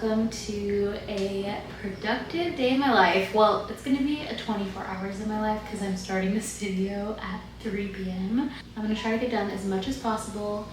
welcome to a productive day in my life. Well, it's gonna be a 24 hours in my life because I'm starting this video at 3 p.m. I'm gonna try to get done as much as possible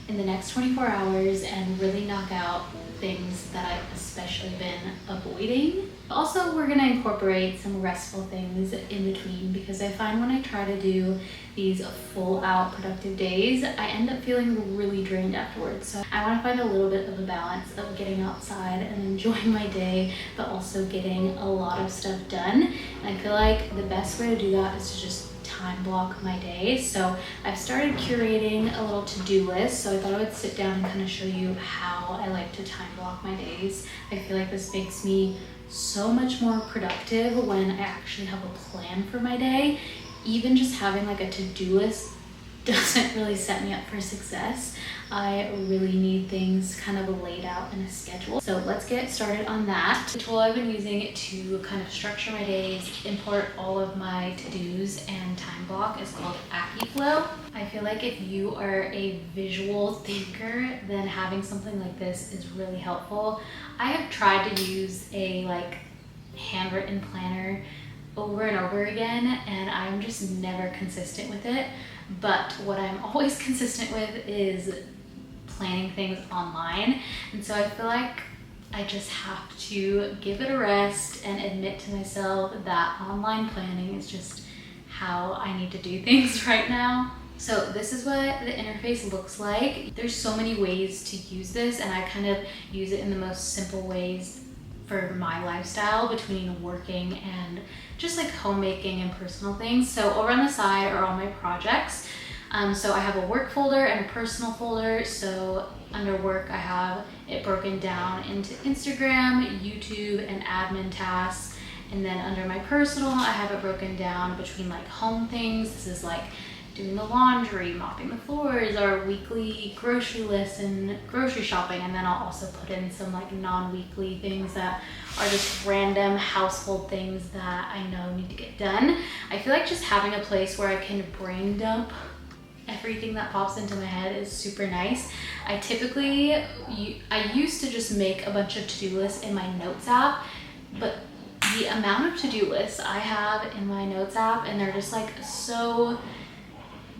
in the next 24 hours and really knock out things that I've especially been avoiding. Also, we're gonna incorporate some restful things in between because I find when I try to do these full out productive days, I end up feeling really drained afterwards. So I wanna find a little bit of a balance of getting outside and enjoying my day, but also getting a lot of stuff done. And I feel like the best way to do that is to just time block my day. So I've started curating a little to-do list. So I thought I would sit down and kind of show you how I like to time block my days. I feel like this makes me so much more productive when I actually have a plan for my day. Even just having like a to-do list doesn't really set me up for success. I really need things kind of laid out in a schedule. So let's get started on that. The tool I've been using to kind of structure my days, import all of my to-dos and time block is called Akiflow. I feel like if you are a visual thinker, then having something like this is really helpful. I have tried to use a handwritten planner over and over again, and I'm just never consistent with it. But what I'm always consistent with is planning things online. And so I feel like I just have to give it a rest and admit to myself that online planning is just how I need to do things right now. So this is what the interface looks like. There's so many ways to use this, and I kind of use it in the most simple ways for my lifestyle between working and just like homemaking and personal things. So over on the side are all my projects. So I have a work folder and a personal folder. So under work, I have it broken down into Instagram, YouTube, and admin tasks. And then under my personal, I have it broken down between like home things. This is like doing the laundry, mopping the floors, our weekly grocery list and grocery shopping. And then I'll also put in some like non-weekly things that are just random household things that I know need to get done. I feel like just having a place where I can brain dump everything that pops into my head is super nice. I used to just make a bunch of to-do lists in my notes app, but the amount of to-do lists I have in my notes app, and they're just like so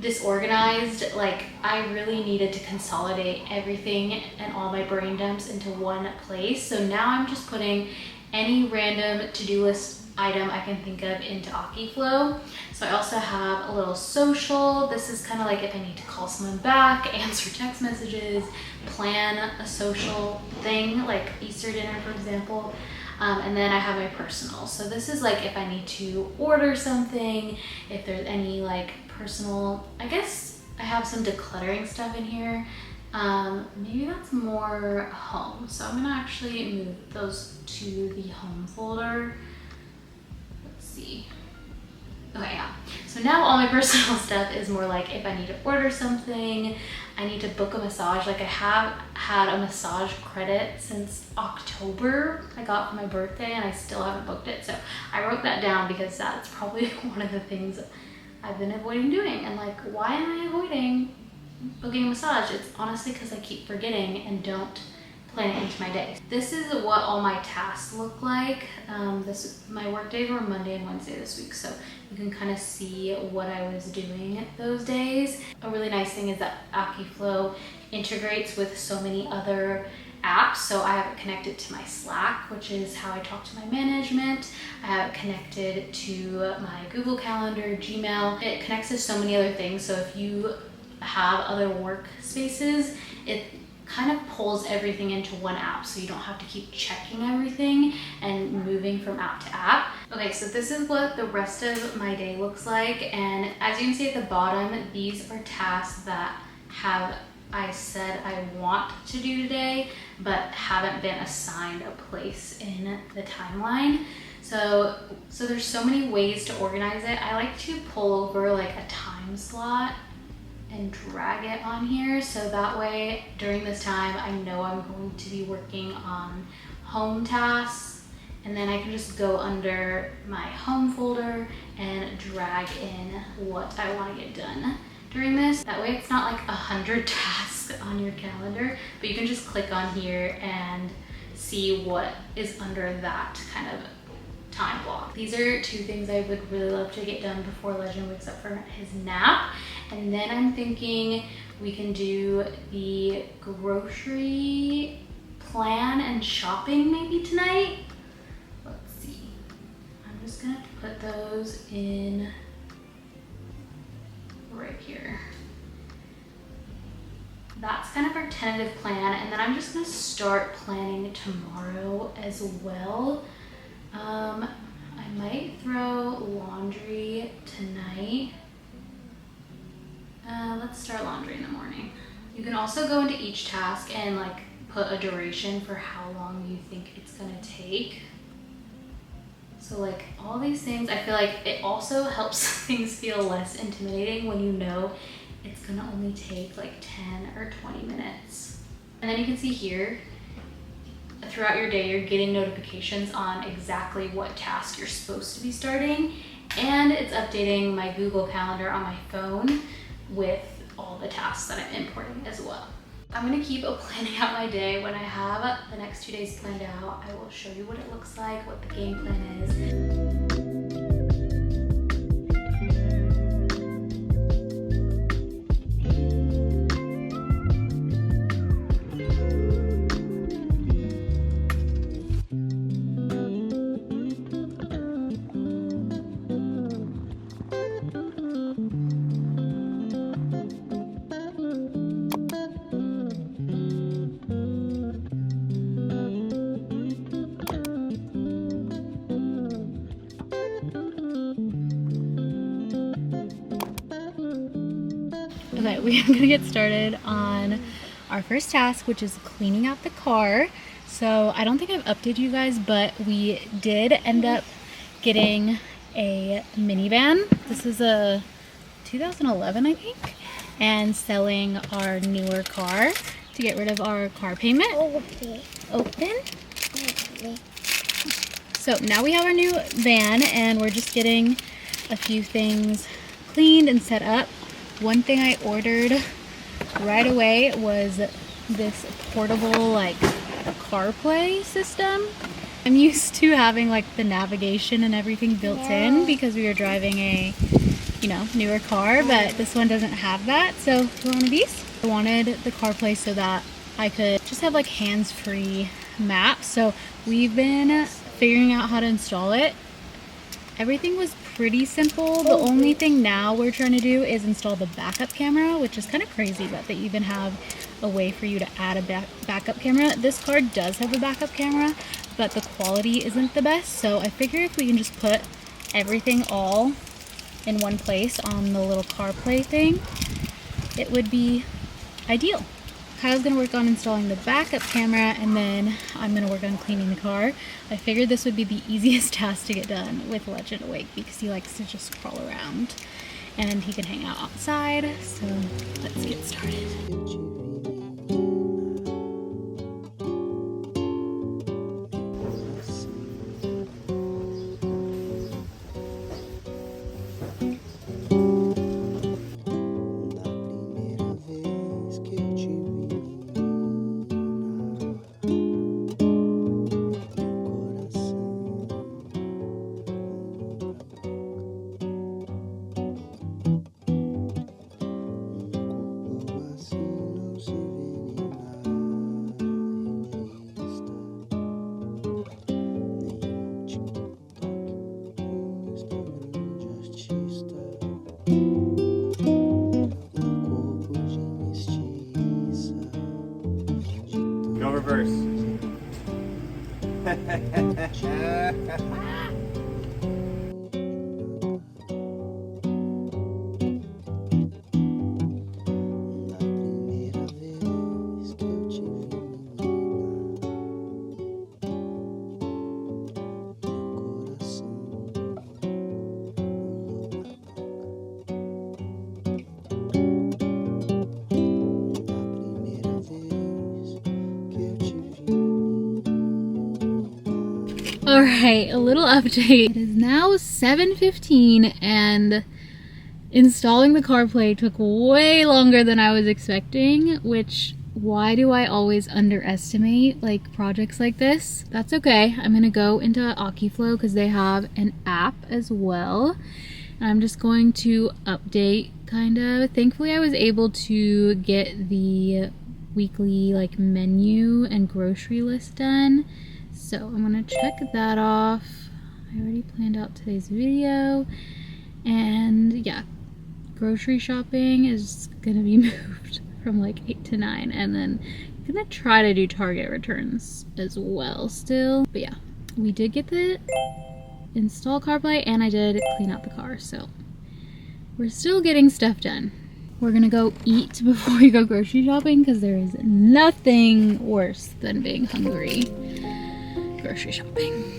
disorganized, like I really needed to consolidate everything and all my brain dumps into one place. So now I'm just putting any random to-do list item I can think of into Akiflow. So I also have a little social. This is kind of like if I need to call someone back, answer text messages, plan a social thing like Easter dinner, for example. And then I have my personal. So this is like if I need to order something, if there's any like personal, I guess I have some decluttering stuff in here. Maybe that's more home. So I'm gonna actually move those to the home folder. Let's see. Okay, yeah. So now all my personal stuff is more like if I need to order something, I need to book a massage. Like I have had a massage credit since October I got for my birthday, and I still haven't booked it. So I wrote that down because that's probably one of the things I've been avoiding doing. And like, why am I avoiding booking a massage? It's honestly because I keep forgetting and don't plan it into my day. This is what all my tasks look like. My work days were Monday and Wednesday this week, so you can kind of see what I was doing those days. A really nice thing is that Akiflow integrates with so many other apps. So I have it connected to my Slack, which is how I talk to my management. I have it connected to my Google Calendar, Gmail. It connects to so many other things. So if you have other workspaces, it kind of pulls everything into one app, so you don't have to keep checking everything and moving from app to app. Okay, so this is what the rest of my day looks like, and as you can see at the bottom, these are tasks that I said I want to do today, but haven't been assigned a place in the timeline. So there's so many ways to organize it. I like to pull over like a time slot and drag it on here, so that way during this time I know I'm going to be working on home tasks, and then I can just go under my home folder and drag in what I want to get done during this. That way it's not like 100 tasks on your calendar, but you can just click on here and see what is under that kind of time block. These are two things I would really love to get done before Legend wakes up for his nap. And then I'm thinking we can do the grocery plan and shopping maybe tonight. Let's see. I'm just gonna put those in right here. That's kind of our tentative plan, and then I'm just gonna start planning tomorrow as well. I might throw laundry tonight. Let's start laundry in the morning. You can also go into each task and like put a duration for how long you think it's gonna take. So like all these things, I feel like it also helps things feel less intimidating when you know it's gonna only take like 10 or 20 minutes. And then you can see here, throughout your day, you're getting notifications on exactly what task you're supposed to be starting. And it's updating my Google Calendar on my phone with all the tasks that I'm importing as well. I'm gonna keep planning out my day. When I have the next 2 days planned out, I will show you what it looks like, what the game plan is. Okay, we are gonna get started on our first task, which is cleaning out the car. So I don't think I've updated you guys, but we did end up getting a minivan. This is a 2011, I think, and selling our newer car to get rid of our car payment. Open. So now we have our new van, and we're just getting a few things cleaned and set up. One thing I ordered right away was this portable like CarPlay system. I'm used to having like the navigation and everything built in because we were driving a, you know, newer car, but this one doesn't have that. So one of these. I wanted the CarPlay so that I could just have like hands-free maps. So we've been figuring out how to install it. Everything was pretty simple. The only thing now we're trying to do is install the backup camera, which is kind of crazy that they even have a way for you to add a backup camera. This car does have a backup camera, but the quality isn't the best. So I figure if we can just put everything all in one place on the little CarPlay thing, it would be ideal. Kyle's gonna work on installing the backup camera, and then I'm gonna work on cleaning the car. I figured this would be the easiest task to get done with Legend awake because he likes to just crawl around and he can hang out outside. So let's get started. Go reverse. Alright, a little update. It is now 7:15 and installing the CarPlay took way longer than I was expecting, which Why do I always underestimate like projects like this? That's okay. I'm gonna go into Akiflow because they have an app as well. And I'm just going to update kind of. Thankfully I was able to get the weekly like menu and grocery list done. So I'm gonna check that off. I already planned out today's video. And yeah, grocery shopping is gonna be moved from like 8 to 9, and then I'm gonna try to do Target returns as well still. But yeah, we did get the install CarPlay and I did clean out the car, so we're still getting stuff done. We're gonna go eat before we go grocery shopping because there is nothing worse than being hungry grocery shopping.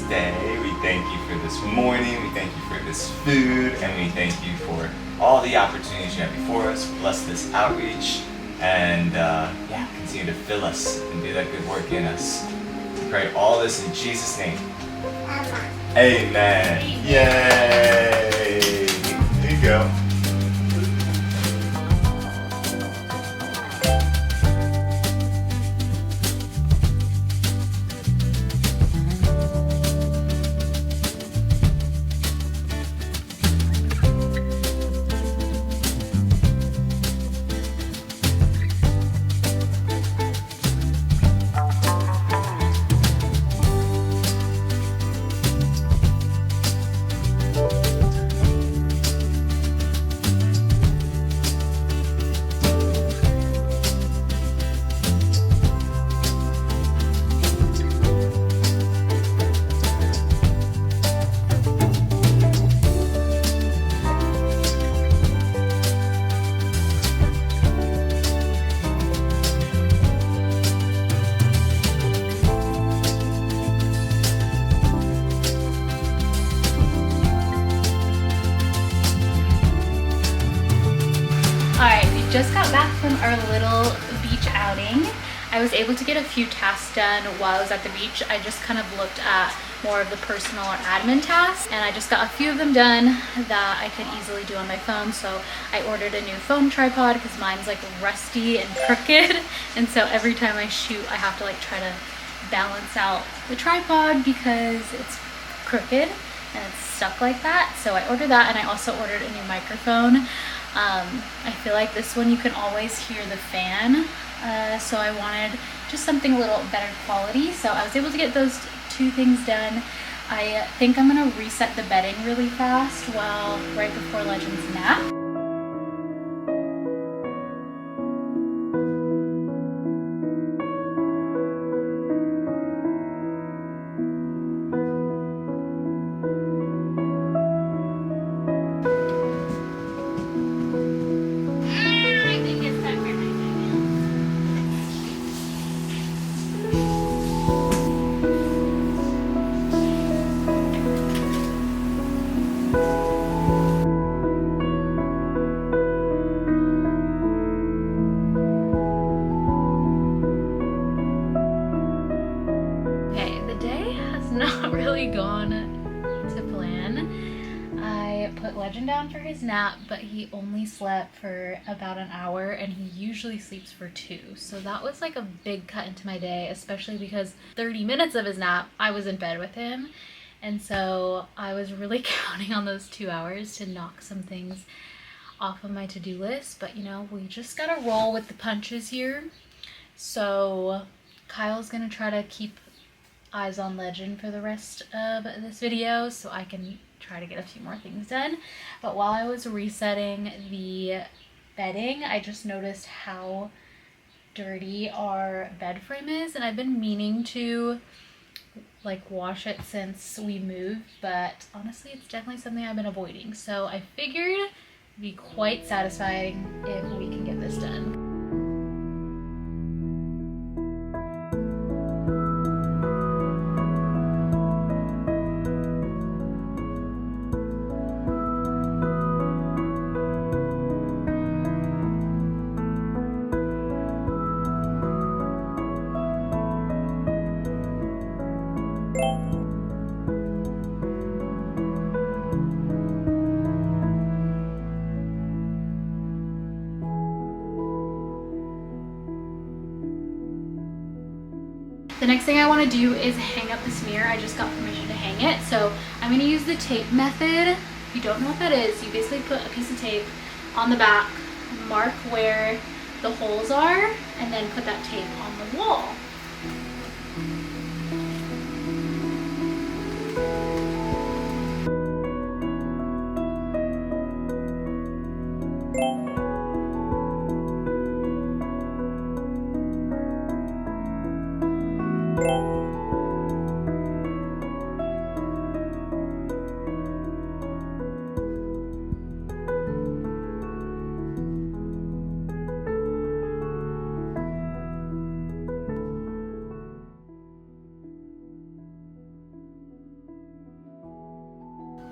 Day. We thank you for this morning, we thank you for this food, and we thank you for all the opportunities you have before us. Bless this outreach and yeah, continue to fill us and do that good work in us. We pray all this in Jesus' name. Amen. Yay! There you go. Just got back from our little beach outing. I was able to get a few tasks done while I was at the beach. I just kind of looked at more of the personal or admin tasks. And I just got a few of them done that I could easily do on my phone. So I ordered a new phone tripod because mine's like rusty and crooked. And so every time I shoot, I have to like try to balance out the tripod because it's crooked and it's stuck like that. So I ordered that, and I also ordered a new microphone. I feel like this one you can always hear the fan. So I wanted just something a little better quality. So I was able to get those two things done. I think I'm gonna reset the bedding really fast right before Legend's nap. Gone to plan. I put Legend down for his nap, but he only slept for about an hour, and he usually sleeps for 2. So that was like a big cut into my day, especially because 30 minutes of his nap I was in bed with him. And so I was really counting on those 2 hours to knock some things off of my to-do list. But you know, we just gotta roll with the punches here. So Kyle's gonna try to keep eyes on Legend for the rest of this video so I can try to get a few more things done. But while I was resetting the bedding, I just noticed how dirty our bed frame is, and I've been meaning to like wash it since we moved, but honestly it's definitely something I've been avoiding. So I figured it'd be quite satisfying if we can get this done. The next thing I want to do is hang up this mirror. I just got permission to hang it. So I'm going to use the tape method. If you don't know what that is, you basically put a piece of tape on the back, mark where the holes are, and then put that tape on the wall.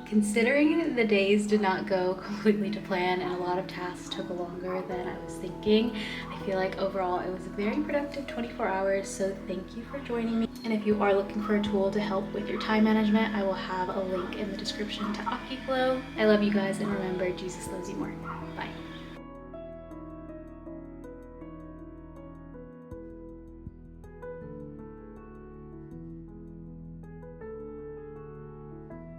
Considering the days did not go completely to plan and a lot of tasks took longer than I was thinking, I feel like overall it was a very productive 24 hours, so thank you for joining me. And if you are looking for a tool to help with your time management, I will have a link in the description to Akiflow. I love you guys, and remember, Jesus loves you more. Bye.